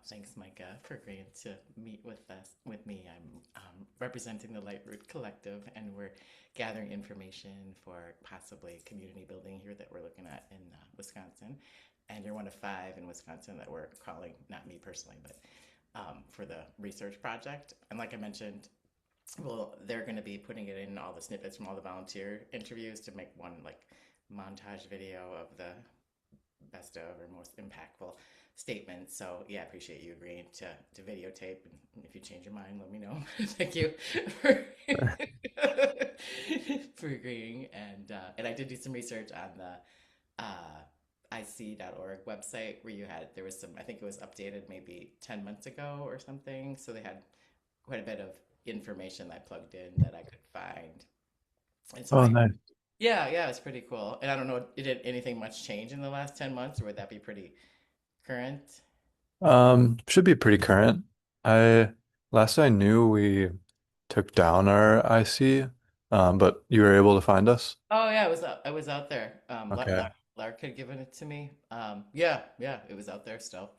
Thanks, Micah, for agreeing to meet with me. I'm representing the LightRoot Collective, and we're gathering information for possibly community building here that we're looking at in Wisconsin. And you're one of five in Wisconsin that we're calling, not me personally, but for the research project. And like I mentioned, well, they're going to be putting it in all the snippets from all the volunteer interviews to make one like montage video of the best of or most impactful statements. So yeah, I appreciate you agreeing to videotape. And if you change your mind, let me know. Thank you for, for agreeing. And I did do some research on the IC.org website where there was some, I think it was updated maybe 10 months ago or something. So they had quite a bit of information I plugged in that I could find. And so Oh, I nice. yeah, it's pretty cool. And I don't know, did anything much change in the last 10 months, or would that be pretty current? Should be pretty current. I Last I knew we took down our IC, but you were able to find us. Oh yeah, I was out there. Okay, Lark had given it to me. Yeah, it was out there still.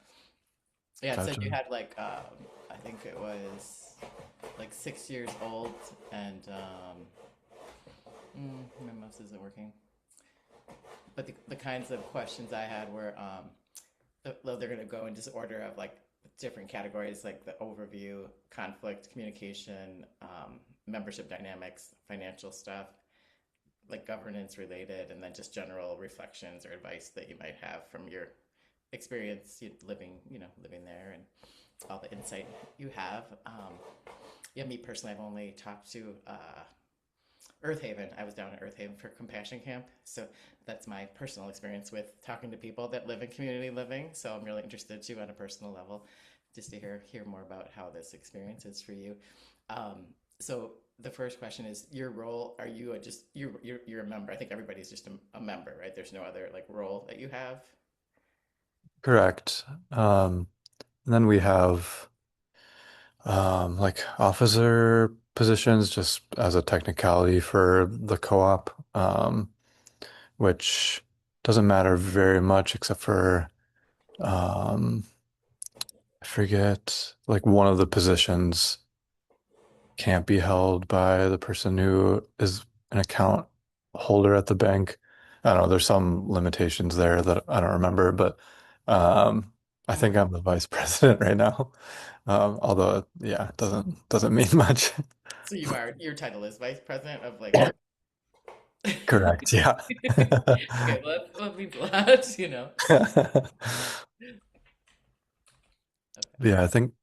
Yeah, it said gotcha. you had like I think it was like 6 years old, and my mouse isn't working. But the kinds of questions I had were they're going to go in just order of like different categories, like the overview, conflict, communication, membership dynamics, financial stuff, like governance related, and then just general reflections or advice that you might have from your experience living there and all the insight you have. Yeah, me personally, I've only talked to Earth Haven. I was down at Earth Haven for Compassion Camp. So that's my personal experience with talking to people that live in community living. So I'm really interested too on a personal level just to hear more about how this experience is for you. Um, so the first question is your role. Are you you're a member? I think everybody's just a member, right? There's no other like role that you have. Correct. And then we have like officer positions just as a technicality for the co-op, which doesn't matter very much except for um, I forget like one of the positions can't be held by the person who is an account holder at the bank. I don't know, there's some limitations there that I don't remember, but um, I think Hmm. I'm the vice president right now. Although, yeah, it doesn't mean much. So your title is vice president of like your. Correct, yeah. Okay, well, that means a lot, you know. Okay. Yeah, I think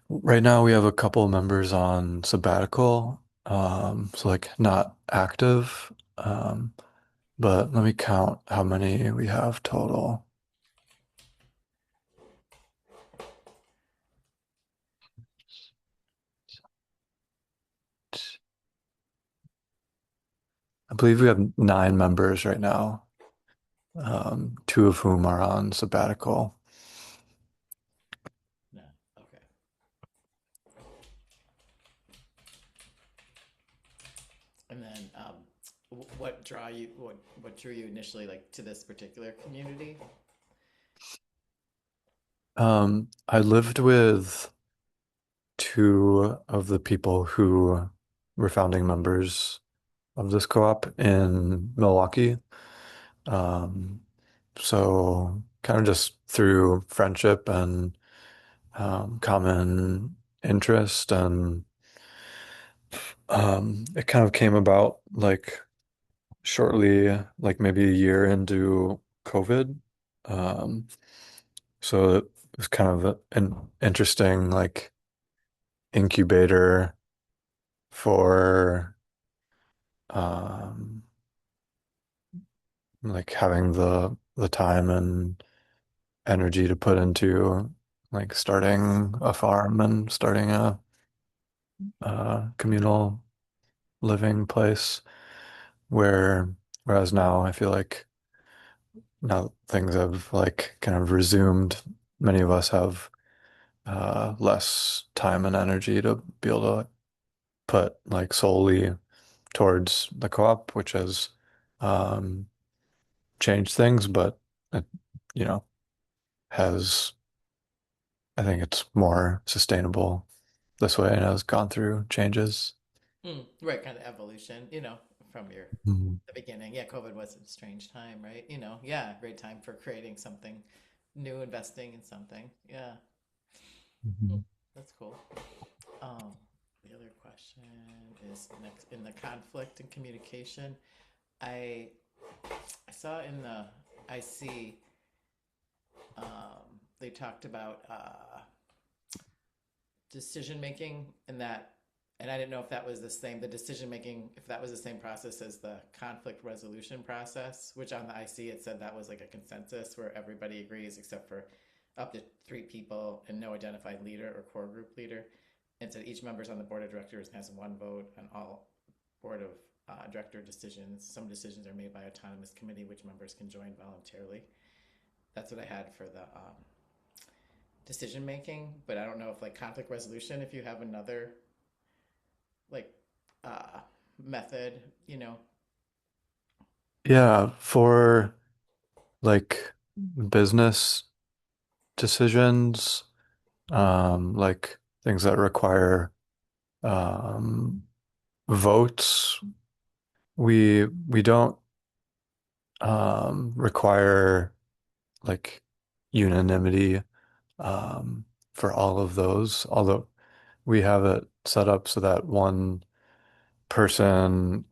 right now we have a couple members on sabbatical, so like not active. But let me count how many we have total. I believe we have 9 members right now, two of whom are on sabbatical. No. Okay. And then, what drew you initially like to this particular community? I lived with two of the people who were founding members of this co-op in Milwaukee. Um, so kind of just through friendship and common interest, and it kind of came about like shortly, like maybe a year into COVID. Um, so it was kind of an interesting like incubator for um, like having the time and energy to put into like starting a farm and starting a communal living place where whereas now I feel like now things have like kind of resumed. Many of us have less time and energy to be able to put like solely towards the co-op, which has um, changed things, but it, you know, has I think it's more sustainable this way and has gone through changes. Right, kind of evolution, from Mhm. the beginning. Yeah, COVID was a strange time, right? Yeah, great time for creating something new, investing in something. Yeah, Hmm, Mhm. that's cool. Um, the other question is next in the conflict and communication. I I saw in the IC they talked about decision making and that, and I didn't know if that was the same, the decision making, if that was the same process as the conflict resolution process, which on the IC it said that was like a consensus where everybody agrees except for up to 3 people and no identified leader or core group leader. And so each member's on the board of directors and has one vote on all board of director decisions. Some decisions are made by autonomous committee, which members can join voluntarily. That's what I had for the decision making, but I don't know if like conflict resolution, if you have another like uh, method, Yeah, for like business decisions, like things that require um, votes, we don't require like unanimity for all of those, although we have it set up so that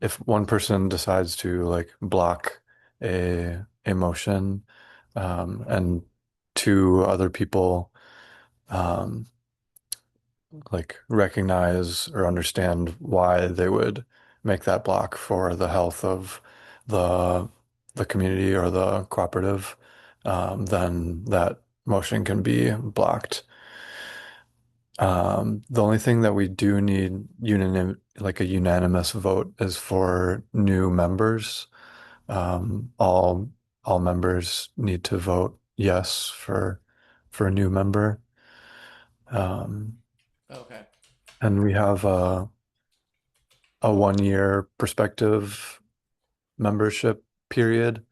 if one person decides to like block a motion, and two other people um, like recognize or understand why they would make that block for the health of the the community or the cooperative, then that motion can be blocked. The only thing that we do need like a unanimous vote is for new members. All members need to vote yes for a new member. Um, okay. and we have a 1 year prospective membership period,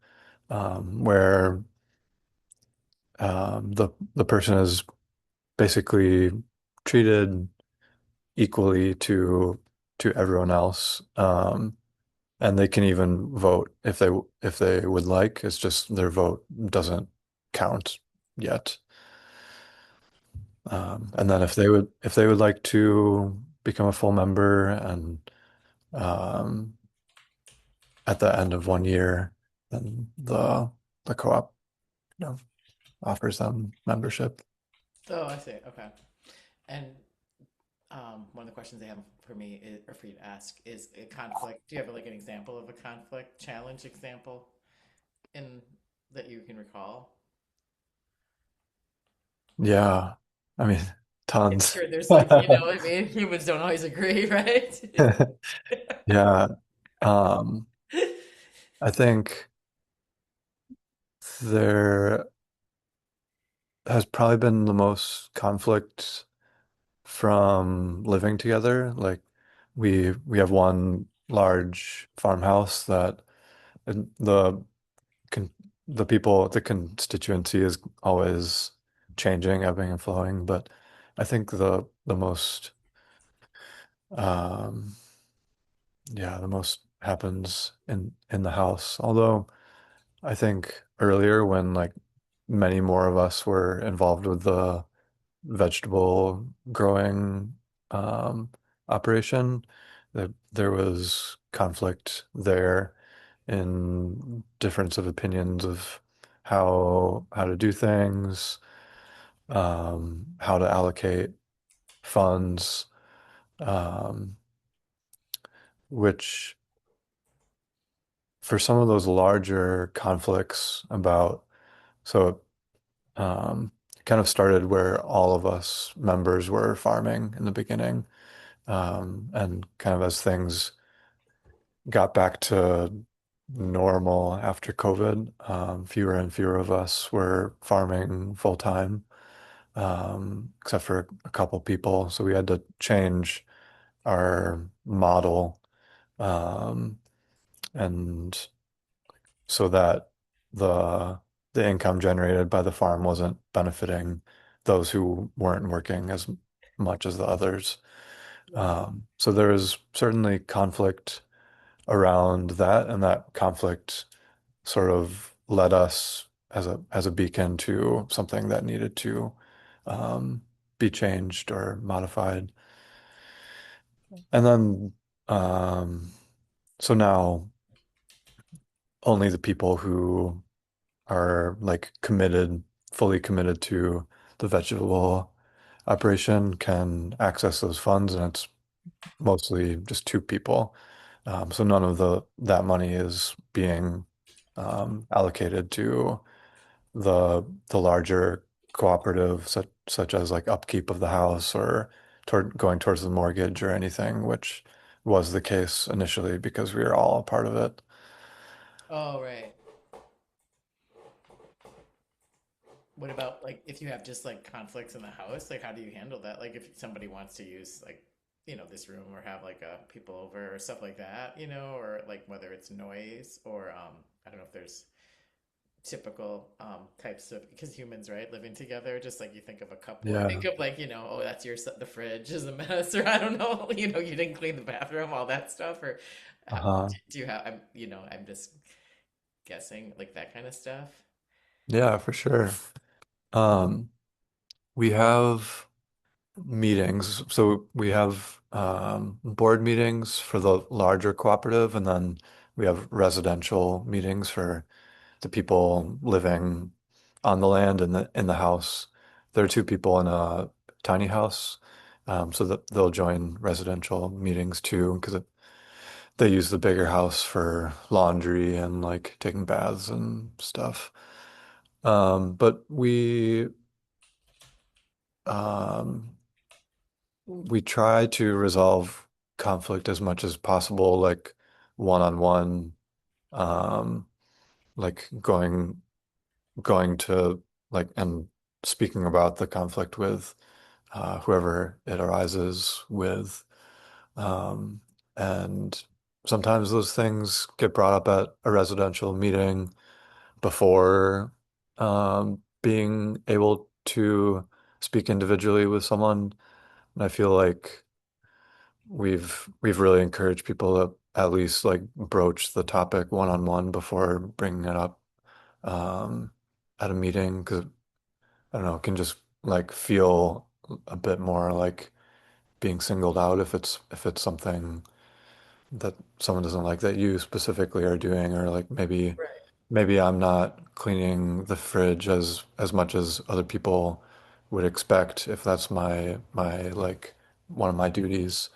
where the person is basically treated equally to everyone else. And they can even vote if they would like. It's just their vote doesn't count yet. And then if they would like to become a full member and um, at the end of 1 year, then the co-op, you know, offers them membership. Oh, I see. Okay. And one of the questions they have for me is, or for you to ask is a conflict. Do you have like an example of a conflict challenge example in that you can recall? Yeah, I mean, I'm tons. sure there's like, I mean, humans don't always agree, right? Yeah. Um, I think there has probably been the most conflict from living together. Like we have one large farmhouse that the con the people, the constituency is always changing, ebbing and flowing. But I think the most um yeah, the most happens in the house. Although I think earlier when like many more of us were involved with the vegetable growing operation, that there was conflict there in difference of opinions of how to do things, how to allocate funds, um, which for some of those larger conflicts about so it kind of started where all of us members were farming in the beginning. And kind of as things got back to normal after COVID, fewer and fewer of us were farming full time, except for a couple people. So we had to change our model, um, and so that the the income generated by the farm wasn't benefiting those who weren't working as much as the others. So there is certainly conflict around that, and that conflict sort of led us as a beacon to something that needed to um, be changed or modified. And then so now only the people who are like committed, fully committed to the vegetable operation can access those funds, and it's mostly just two people. So none of the that money is being allocated to the larger cooperative, such as like upkeep of the house or going towards the mortgage or anything, which was the case initially because we were all a part of it. Oh, right. What about like if you have just like conflicts in the house? Like, how do you handle that? Like, if somebody wants to use like, this room or have like people over or stuff like that, or like whether it's noise or I don't know if there's typical types of because humans, right, living together, just like you think of a couple, I Yeah. think of like, oh, that's the fridge is a mess, or I don't know, you didn't clean the bathroom, all that stuff, or Uh-huh. do you have, I'm just guessing like that kind of stuff. Yeah, for sure. Um, we have meetings. So we have board meetings for the larger cooperative, and then we have residential meetings for the people living on the land and in the house. There are two people in a tiny house, so that they'll join residential meetings too, because they use the bigger house for laundry and like taking baths and stuff. But um, we try to resolve conflict as much as possible, like one-on-one, um, like going to like and speaking about the conflict with whoever it arises with. Um, and sometimes those things get brought up at a residential meeting before being able to speak individually with someone. And I feel like we've really encouraged people to at least like broach the topic one-on-one before bringing it up um, at a meeting because I don't know, it can just like feel a bit more like being singled out if it's something that someone doesn't like that you specifically are doing, or like maybe I'm not cleaning the fridge as much as other people would expect if that's my like one of my duties.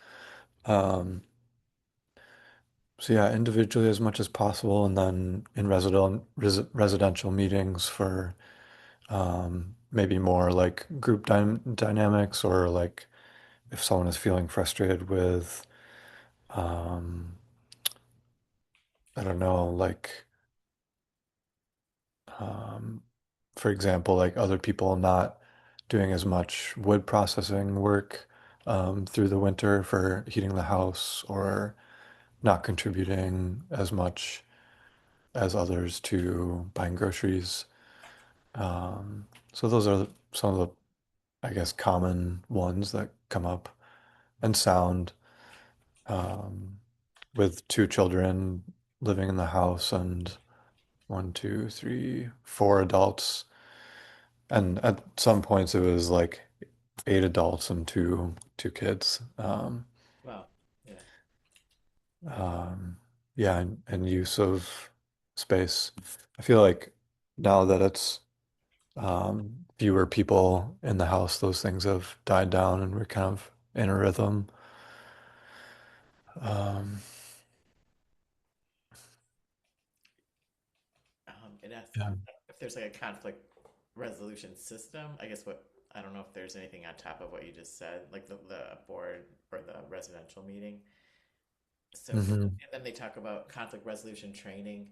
Um, so yeah, individually as much as possible, and then in residential meetings for maybe more like group dynamics, or like if someone is feeling frustrated with um, I don't know, like um, for example, like other people not doing as much wood processing work through the winter for heating the house, or not contributing as much as others to buying groceries. So those are some of the, I guess, common ones that come up. And sound, um, with two children living in the house and one, two, three, four adults. And at some points it was like eight adults and two kids. Wow. Yeah. Um, yeah, and use of space. I feel like now that it's fewer people in the house, those things have died down and we're kind of in a rhythm. Um, It asks yeah. if there's like a conflict resolution system. I guess what I don't know if there's anything on top of what you just said, like the board or the residential meeting. So, Hmm. and then they talk about conflict resolution training,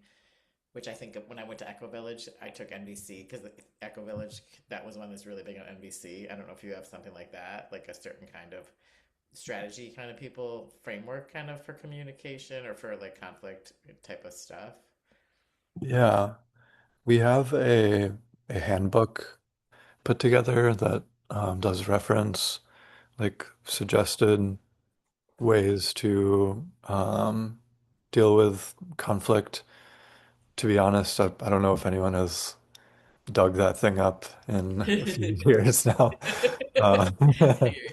which I think when I went to Echo Village, I took NBC because Echo Village, that was one that's really big on NBC. I don't know if you have something like that, like a certain kind of strategy kind of people framework kind of for communication or for like conflict type of stuff. Yeah. We have a handbook put together that does reference like suggested ways to deal with conflict. To be honest, I don't know if anyone has dug that thing up in a few years now. Uh,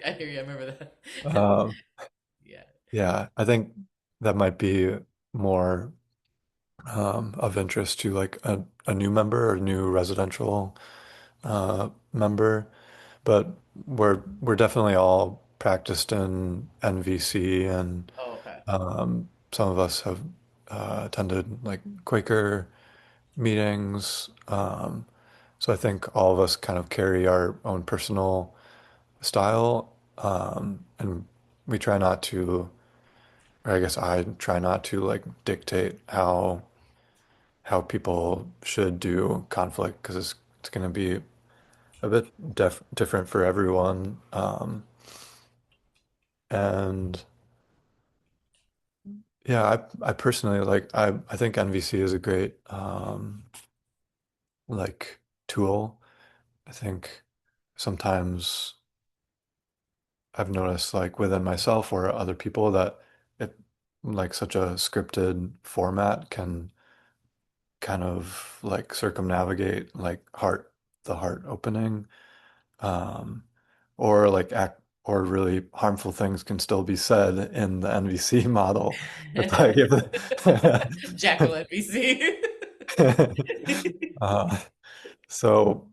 I hear you. I remember that. um, Yeah. yeah, I think that might be more of interest to like a new member or new residential member, but we're definitely all practiced in NVC, and Oh, okay. some of us have attended like Quaker meetings. So I think all of us kind of carry our own personal style, and we try not to, or I guess I try not to like dictate how people should do conflict because it's going to be a bit different for everyone. And yeah, I personally like I think NVC is a great like tool. I think sometimes I've noticed like within myself or other people that it like such a scripted format can kind of like circumnavigate like the heart opening, um or like act or really harmful things can still be said in the NVC model. It's like Jackal NBC. uh, so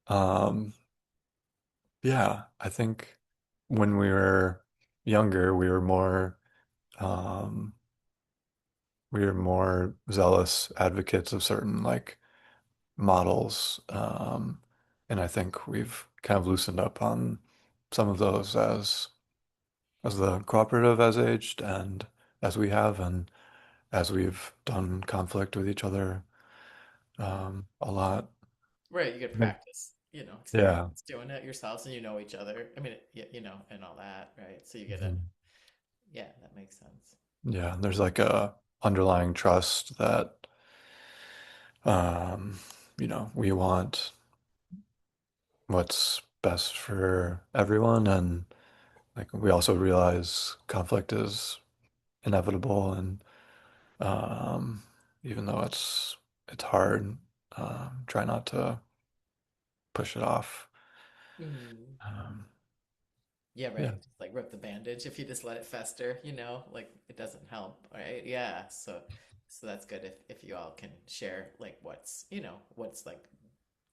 um yeah, I think when we were younger um we were more zealous advocates of certain like models. And I think we've kind of loosened up on some of those as the cooperative has aged and as we have and as we've done conflict with each other a lot. Right, you get I think, practice, yeah. experience doing it yourselves and you know each other. I mean, and all that, right? So you get a, Mhm. yeah, that makes sense. Yeah, there's like a underlying trust that um, we want what's best for everyone, and like we also realize conflict is inevitable, and um, even though it's hard, try not to push it off. Mm. Um, Yeah, yeah, right. Just like rip the bandage if you just let it fester, like it doesn't help, right? Yeah. So that's good if you all can share like what's like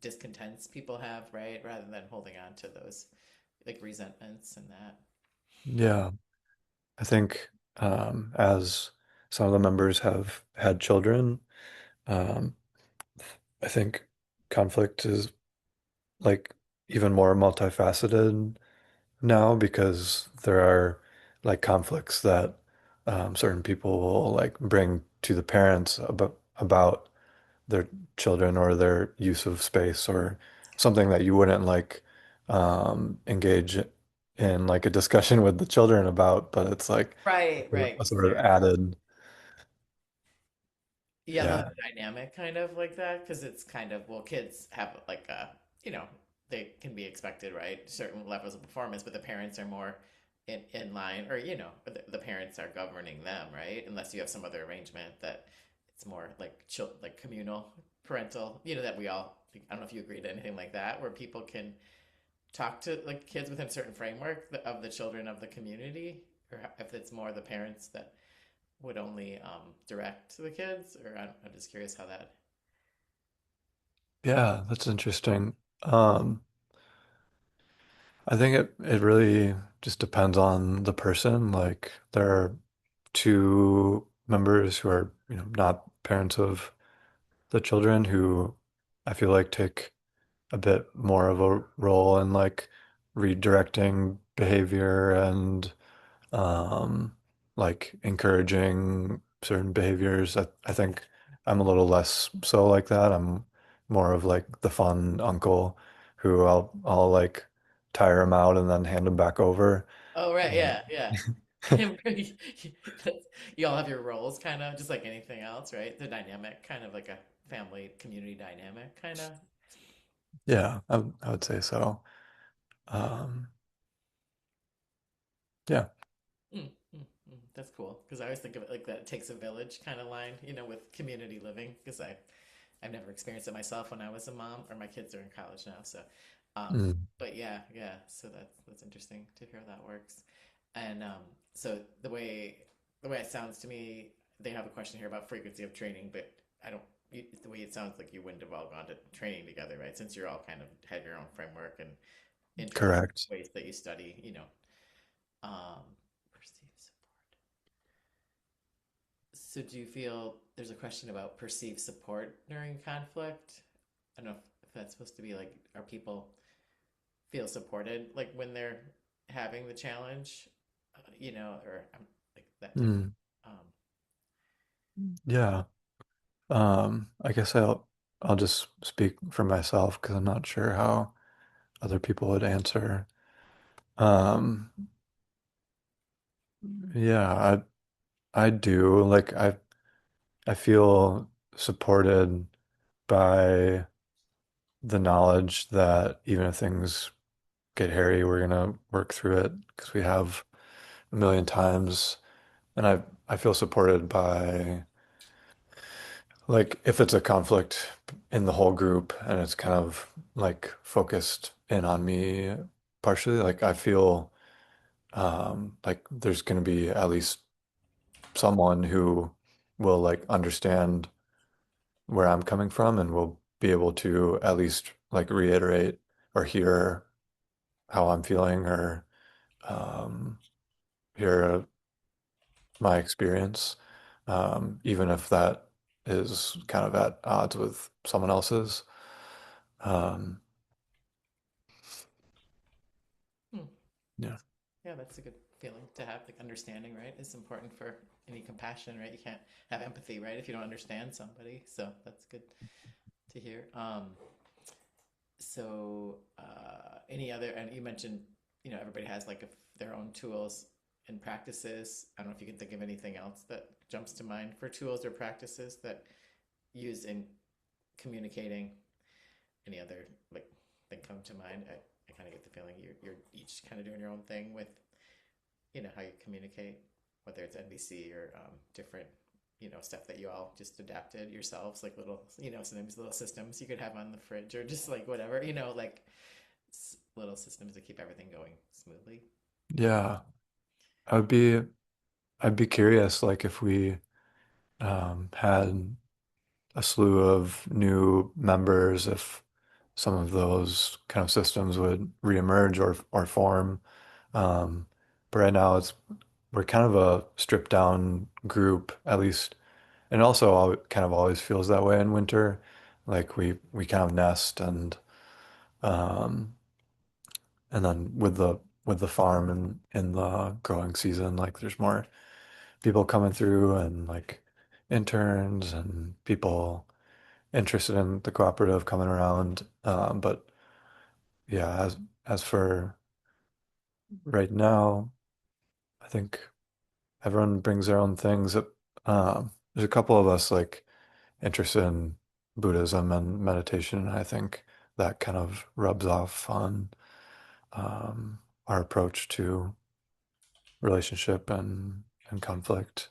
discontents people have, right? Rather than holding on to those like resentments and that. yeah. I think as some of the members have had children, um, I think conflict is like even more multifaceted now because there are like conflicts that certain people will like bring to the parents about their children or their use of space or something that you wouldn't like engage in like a discussion with the children about, but it's like Right, right. a 'Cause sort of added, yeah, they'll have yeah, a dynamic kind of like that because it's kind of, well, kids have like you know, they can be expected, right? Certain levels of performance, but the parents are more in line, or the parents are governing them, right? Unless you have some other arrangement that it's more like like communal parental, that we all. I don't know if you agree to anything like that, where people can talk to like kids within a certain framework of the children of the community, or if it's more the parents that would only direct the kids, or I'm just curious how that. yeah, that's interesting. Um, I think it really just depends on the person. Like there are two members who are, not parents of the children who I feel like take a bit more of a role in like redirecting behavior and um, like encouraging certain behaviors. I think I'm a little less so like that. I'm more of like the fun uncle who I'll like tire him out and then hand him back over. Oh, right, Um, yeah, yeah. You all have your roles, kind of just like anything else, right? The dynamic, kind of like a family community dynamic, kind of. Yeah, I would say so. Um, yeah. Mm, mm, mm. That's cool because I always think of it like that it takes a village kind of line, with community living because I've never experienced it myself when I was a mom or my kids are in college now. So, um, Mm, but yeah, yeah. So that's interesting to hear how that works. And so the way it sounds to me, they have a question here about frequency of training, but I don't. The way it sounds like you wouldn't have all gone to training together, right? Since you're all kind of had your own framework and internal correct. ways that you study, perceive support. So do you feel there's a question about perceived support during conflict? I don't know if that's supposed to be like, are people feel supported like when they're having the challenge, or like that type Mm, of, yeah. I guess I'll just speak for myself because I'm not sure how other people would answer. Um, yeah, I do. Like I feel supported by the knowledge that even if things get hairy, we're gonna work through it because we have a million times. And I feel supported by like if it's a conflict in the whole group and it's kind of like focused in on me partially, like I feel like there's gonna be at least someone who will like understand where I'm coming from and will be able to at least like reiterate or hear how I'm feeling or um, hear my experience, even if that is kind of at odds with someone else's. Um, hmm, yeah. that's, yeah, that's a good feeling to have. Like understanding, right, is important for any compassion, right? You can't have empathy, right, if you don't understand somebody. So that's good to hear. So, any other, and you mentioned, everybody has like their own tools and practices. I don't know if you can think of anything else that jumps to mind for tools or practices that use in communicating. Any other like thing come to mind? I kind of get the feeling you're each kind of doing your own thing with, how you communicate, whether it's NBC or different, stuff that you all just adapted yourselves, like little, sometimes little systems you could have on the fridge or just like whatever, like little systems to keep everything going smoothly. Yeah. I would be I'd be curious like if we had a slew of new members, if some of those kind of systems would reemerge or form. Um, but right now we're kind of a stripped down group, at least, and also kind of always feels that way in winter. Like we kind of nest um, and then with the farm and in the growing season, like there's more people coming through and like interns and people interested in the cooperative coming around. But yeah, as for right now, I think everyone brings their own things. There's a couple of us like interested in Buddhism and meditation, and I think that kind of rubs off on um, our approach to relationship and conflict.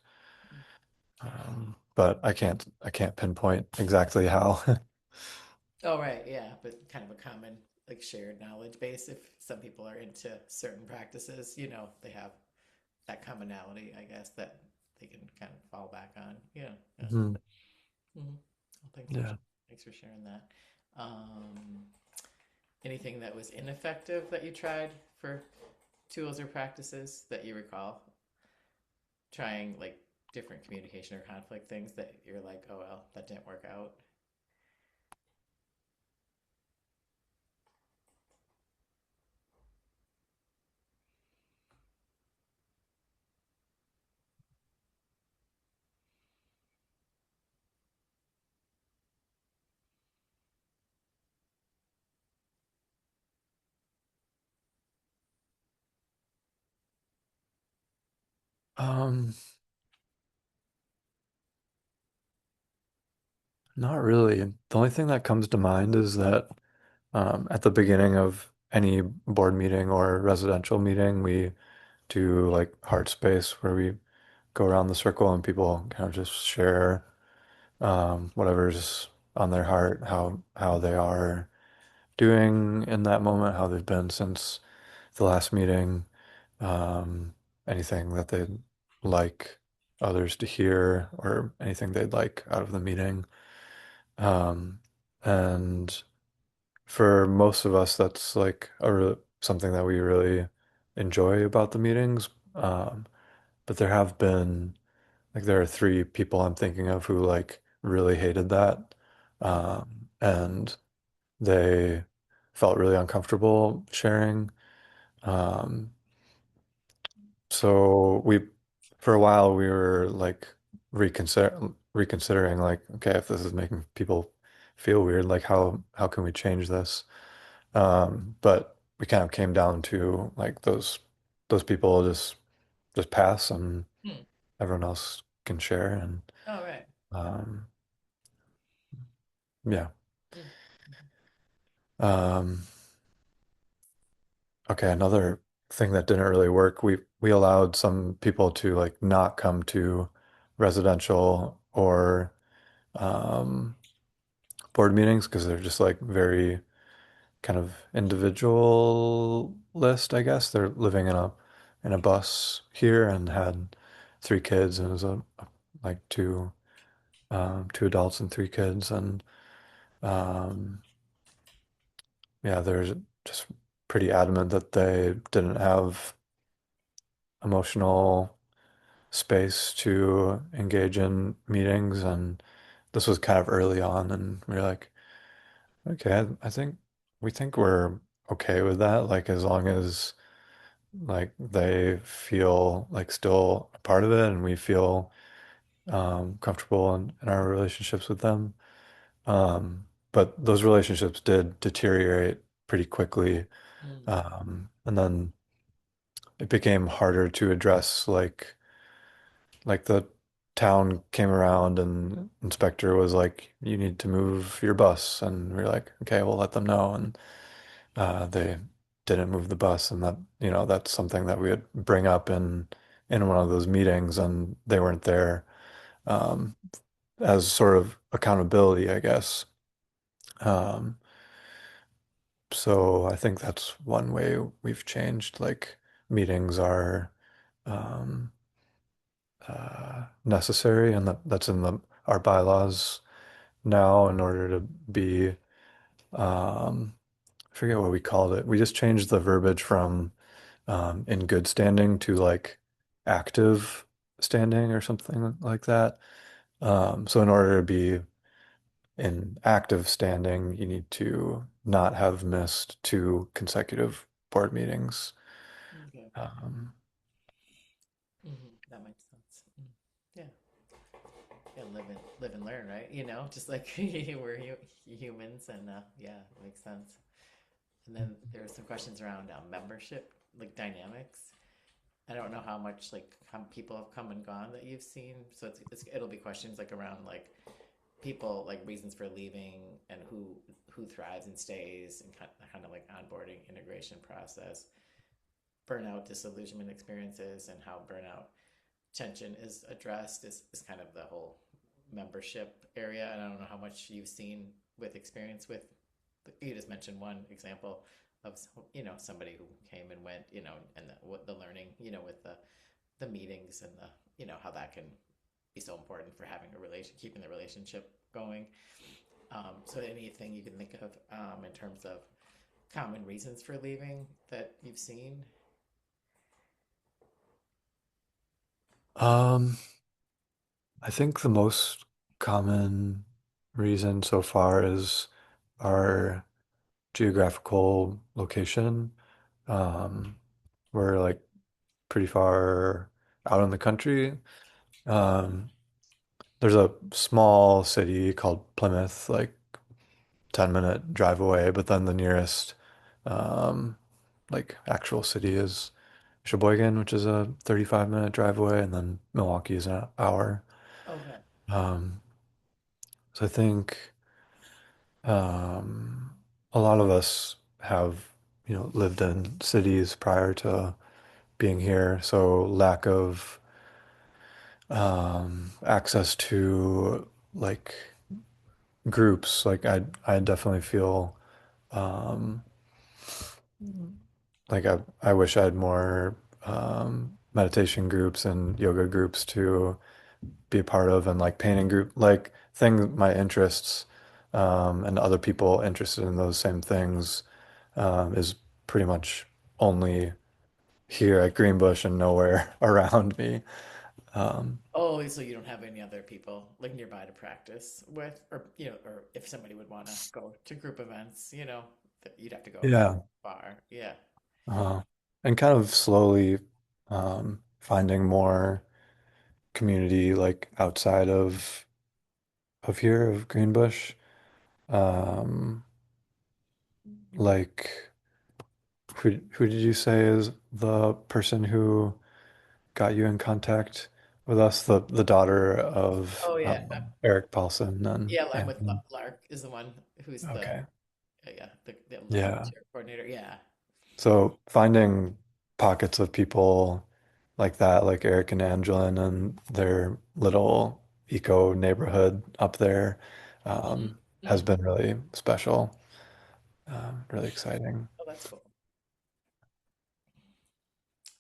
But I can't pinpoint exactly how. Oh, right, yeah, but kind of a common like shared knowledge base. If some people are into certain practices, they have that commonality, I guess, that they can kind of fall back on. Yeah, yeah. Mhm. Mm-hmm. Well, Yeah. thanks for sharing that. Um, Anything that was ineffective that you tried for tools or practices that you recall trying, like different communication or conflict things that you're like, oh well, that didn't work out. Um, Not really. The only thing that comes to mind is that At the beginning of any board meeting or residential meeting, we do like heart space where we go around the circle and people kind of just share whatever's on their heart, how they are doing in that moment, how they've been since the last meeting, um, anything that they'd like others to hear or anything they'd like out of the meeting. Um, and for most of us, that's like something that we really enjoy about the meetings. But there have been like there are three people I'm thinking of who like really hated that. And they felt really uncomfortable sharing. Um, so for a while, we were like reconsidering, like, okay, if this is making people feel weird, like how can we change this? But we kind of came down to like those people just pass and Hmm. everyone else can share and Oh, right. um, yeah. Mm. Um, okay, another thing that didn't really work, we allowed some people to like not come to residential or um, board meetings because they're just like very kind of individualist, I guess. They're living in a bus here and had three kids and it was like two adults and three kids and um, yeah, they're just pretty adamant that they didn't have emotional space to engage in meetings and this was kind of early on and we were like, okay, I think we think we're okay with that, like as long as like they feel like still a part of it and we feel comfortable in our relationships with them. But those relationships did deteriorate pretty quickly. Mm. And then it became harder to address like the town came around and inspector was like, you need to move your bus. And we are like, okay, we'll let them know. And they didn't move the bus. And that, that's something that we would bring up in one of those meetings and they weren't there um, as sort of accountability, I guess. Um, so I think that's one way we've changed. Like meetings are um, necessary, and that's in our bylaws now in order to be, I forget what we called it. We just changed the verbiage from in good standing to like active standing or something like that. So in order to be in active standing, you need to not have missed two consecutive board meetings. Okay. Um, That makes sense. Mm. Yeah. Yeah, live and learn, right? You know, just like we're humans, and yeah, makes sense. And then there are some questions around membership, like dynamics. I don't know how much like how people have come and gone that you've seen. So it'll be questions like around like people like reasons for leaving and who thrives and stays and kind of like onboarding integration process, burnout disillusionment experiences, and how burnout tension is addressed is kind of the whole membership area. And I don't know how much you've seen with experience with. You just mentioned one example of somebody who came and went, and the learning, with the meetings and the how that can be so important for having a relation, keeping the relationship going. So anything you can think of in terms of common reasons for leaving that you've seen? um, I think the most common reason so far is our geographical location. Um, we're like pretty far out in the country. Um, there's a small city called Plymouth, like 10-minute drive away, but then the nearest um, like actual city is Sheboygan, which is a 35-minute drive away, and then Milwaukee is an hour. Okay. Um, so I think um, a lot of us have, lived in cities prior to being here, so lack of access to like groups, like I definitely feel um, like I wish I had more meditation groups and yoga groups to be a part of, and like painting group, like things, my interests, and other people interested in those same things, is pretty much only here at Greenbush and nowhere around me. Um, Oh, so you don't have any other people like nearby to practice with, or or if somebody would want to go to group events, that you'd have to go yeah. far. Yeah. uh, and kind of slowly finding more community like outside of here of Greenbush. Um, like who did you say is the person who got you in contact with us? The daughter of Oh yeah, Eric Paulson and yeah. I'm with Anthony. Lark is the one who's the Okay. yeah the Yeah. volunteer coordinator. Yeah. So finding pockets of people like that, like Eric and Angelin and their little eco neighborhood up there, Mm, has mm. been really special, really exciting. Oh, that's cool.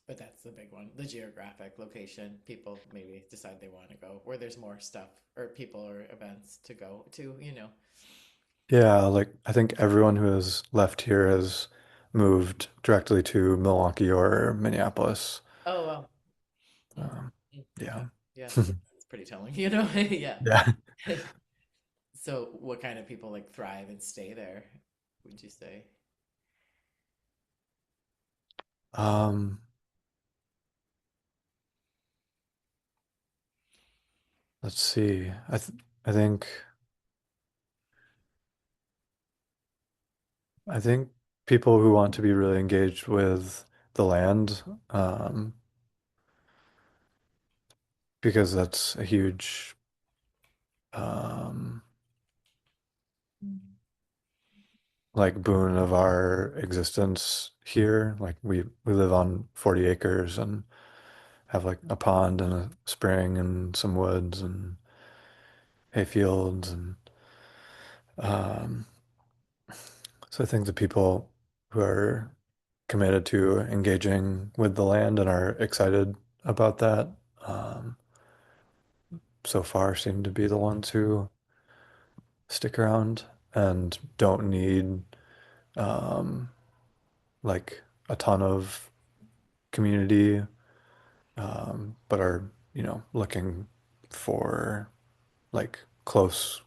But that's the big one, the geographic location. People maybe decide they want to go where there's more stuff or people or events to go to. Yeah, like I think everyone who has left here has moved directly to Milwaukee or Minneapolis. Oh, well. Mm, Um, okay. yeah. Yeah, that's pretty telling, Yeah. Yeah. So what kind of people like thrive and stay there, would you say? Um, let's see. I think I think people who want to be really engaged with the land, um, because that's a huge, um, like boon of our existence here. Like we live on 40 acres and have like a pond and a spring and some woods and hay fields and um, so I think the people who are committed to engaging with the land and are excited about that, um, so far seem to be the ones who stick around and don't need um, like a ton of community, but are, looking for like close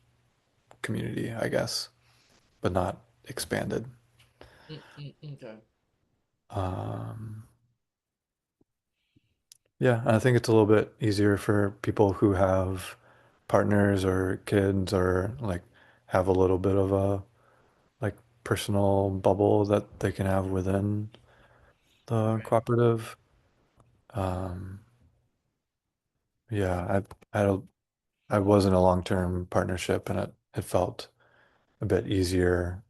community, I guess, but not expanded. Okay. Um, yeah, I think it's a little bit easier for people who have partners or kids or like have a little bit of a like personal bubble that they can have within the Right. cooperative. Um, yeah, I was in a long-term partnership and it felt a bit easier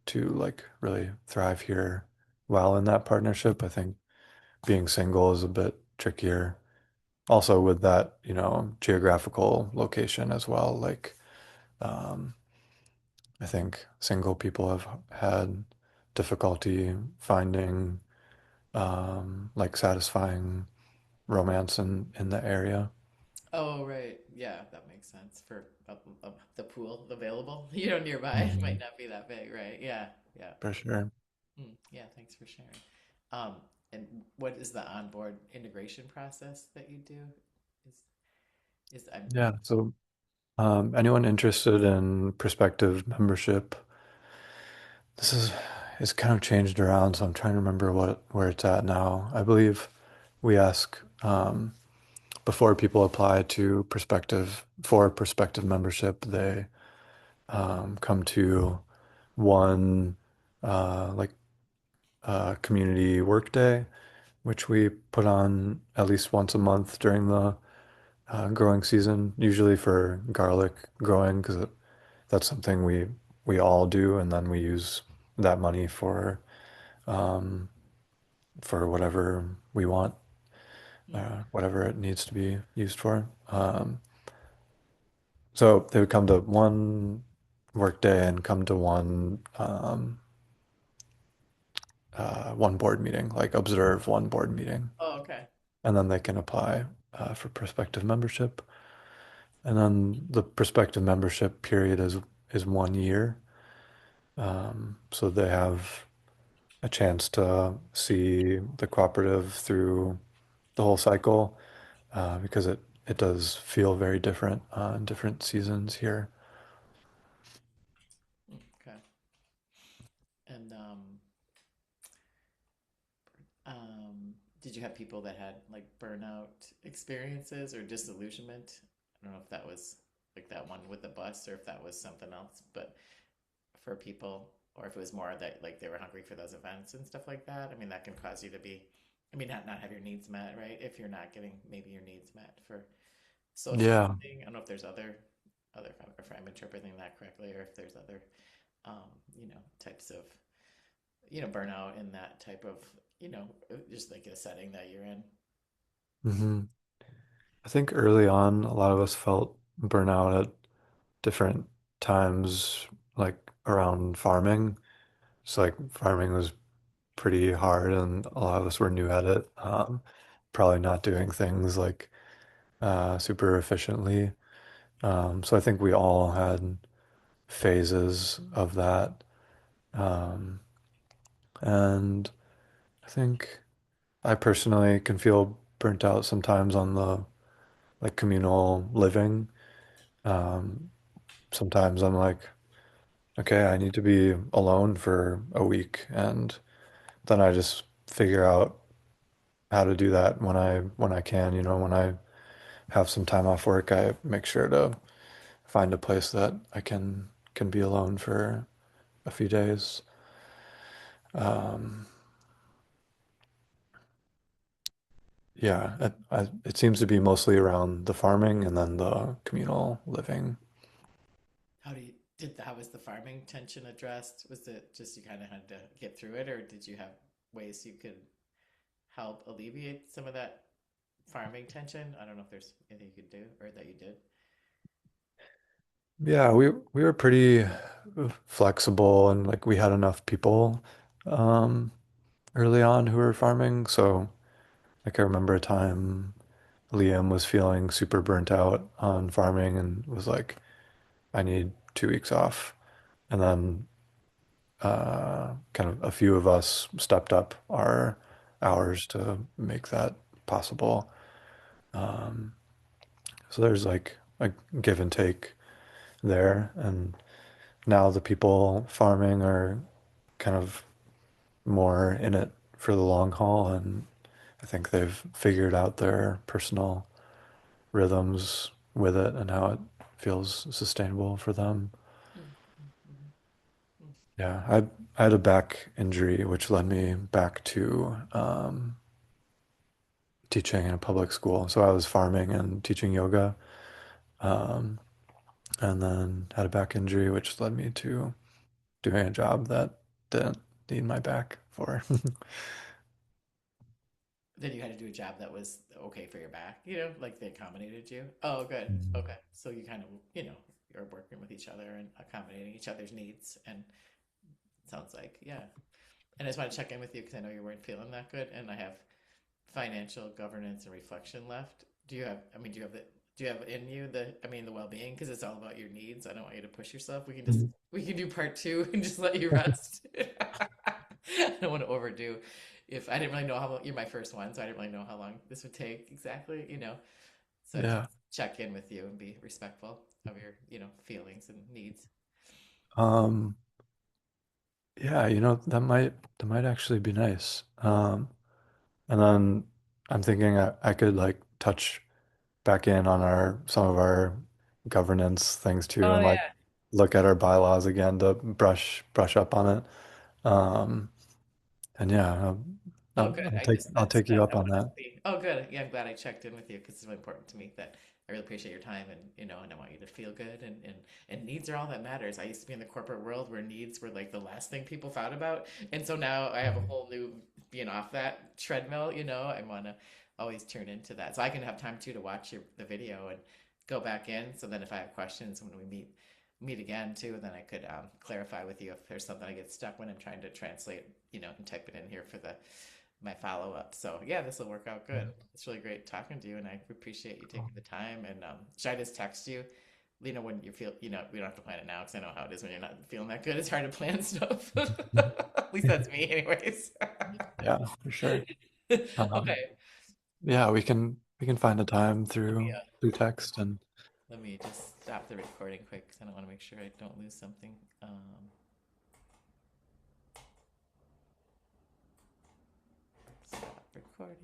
to like really thrive here while in that partnership. I think being single is a bit trickier. Also with that, geographical location as well. Like, um, I think single people have had difficulty finding like satisfying romance in the area. Oh, right. Yeah, that makes sense for the pool available, nearby might Mhm. not be that big, right? Yeah, yeah. For sure. Yeah, thanks for sharing. Um, and what is the onboard integration process that you do? Is Yeah. So, anyone interested in prospective membership, this is it's kind of changed around, so I'm trying to remember where it's at now. I believe we ask before people apply to prospective membership, they come to one like community work day, which we put on at least once a month during the growing season, usually for garlic growing, because that's something we we all do, and then we use that money for whatever we want, Mm, whatever it needs to be used for. So they would come to one work day and come to one board meeting, like observe one board meeting, oh, okay. and then they can apply for prospective membership. And then the prospective membership period is 1 year. So they have a chance to see the cooperative through the whole cycle because it does feel very different in different seasons here. Mm, okay. And did you have people that had like burnout experiences or disillusionment? I don't know if that was like that one with the bus or if that was something else, but for people, or if it was more that like they were hungry for those events and stuff like that. I mean, that can cause you to be, I mean, not have your needs met, right? If you're not getting maybe your needs met for Yeah. socializing. I don't know if there's other if I'm interpreting that correctly, or if there's other types of burnout in that type of just like a setting that you're in. hmm I think early on, a lot of us felt burnout at different times, like around farming. It's like farming was pretty hard, and a lot of us were new at it. Probably not doing things like super efficiently. So I think we all had phases of that. Um, and I think I personally can feel burnt out sometimes on the like communal living. Um, Sometimes I'm like, okay, I need to be alone for a week, and then I just figure out how to do that when I can, when I have some time off work, I make sure to find a place that I can be alone for a few days. Um, yeah, it seems to be mostly around the farming and then the communal living. How do you did how was the farming tension addressed? Was it just you kind of had to get through it, or did you have ways you could help alleviate some of that farming tension? I don't know if there's anything you could do or that you did. Yeah, we were pretty flexible and like we had enough people um, early on who were farming. So like I remember a time Liam was feeling super burnt out on farming and was like, I need 2 weeks off. And then kind of a few of us stepped up our hours to make that possible. Um, so there's like a give and take there. And now the people farming are kind of more in it for the long haul. And I think they've figured out their personal rhythms with it and how it feels sustainable for them. Mm, mm, mm, mm. Yeah, I had a back injury, which led me back to teaching in a public school. So I was farming and teaching yoga, um, and then had a back injury, which led me to doing a job that didn't need my back for. Then you had to do a job that was okay for your back, like they accommodated you. Oh, good. Mhm. Okay. So you kind of, you're working with each other and accommodating each other's needs. And it sounds like, yeah. And I just want to check in with you because I know you weren't feeling that good. And I have financial governance and reflection left. Do you have in you the well-being? Because it's all about your needs. I don't want you to push yourself. We can do part two and just let you rest. I don't want to overdo. If I didn't really know how long, you're my first one, so I didn't really know how long this would take exactly. So I just Yeah. check in with you and be respectful of your, feelings and needs. Um, yeah, that might actually be nice. And then I'm thinking I could like touch back in on our some of our governance things too Oh and like yeah. look at our bylaws again to brush up on it. Um, and yeah, Oh, good. I'll take That's you that up I on want to that. see. Oh, good. Yeah, I'm glad I checked in with you because it's really important to me that I really appreciate your time, and and I want you to feel good, and needs are all that matters. I used to be in the corporate world where needs were like the last thing people thought about, and so now I have a Mhm. whole new being off that treadmill. I want to always tune into that, so I can have time too to watch the video and go back in. So then if I have questions when we meet again too, then I could clarify with you if there's something I get stuck when I'm trying to translate, and type it in here for the my follow up. So yeah, this will work out good. Yeah. It's really great talking to you, and I appreciate you Cool. taking the time. And should I just text you? When you feel, we don't have to plan it now because I know how it is when you're not feeling that good. It's hard to plan stuff. At least that's me, anyways. Yeah, for sure. Um, Okay. yeah, we can find a time Let me through text and let me just stop the recording quick because I don't want to make sure I don't lose something. Stop recording.